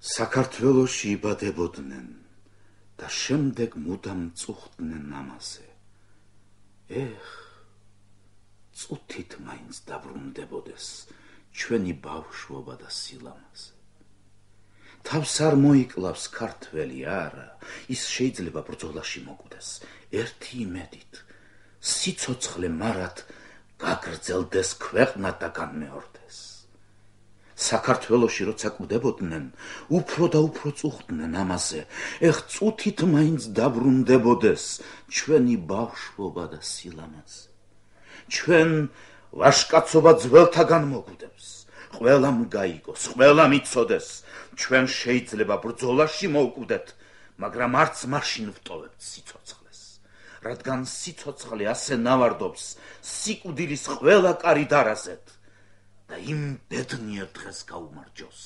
საქართველოში იბადებოდნენ და შემდეგ მუდამ წუხდნენ ამაზე. წუთით მაინც დაბრუნდებოდეს ჩვენი ბავშვობა და სილამაზე. თავს არ მოიკლავს ქართველი არა, ის შეიძლება ბრძოლაში მოკვდეს ერთი იმედით, სიცოცხლე მარად გაგრძელდეს ქვეყნა და განმეორდეს. საქართველოში როცა კვდებოდნენ, უფრო და უფრო წუხდნენ ამაზე, წუთით მაინც დაბრუნდებოდეს ჩვენი ბავშვობა და სილამაზე. ჩვენ ვაშკაცობა ძველთაგან მოგვდებს, ყველამ გაიგოს, ყველამ იცოდეს, ჩვენ შეიძლება ბრძოლაში მოვკვდეთ, მაგრამ არც მაშინ ვტოვებთ სიცოცხლეს, რადგან სიცოცხლე ასე ნავარდობს სიკვდილის ყველა კარი დარაზეთ და იმ ბედნიერ დღეს გაუმარჯოს,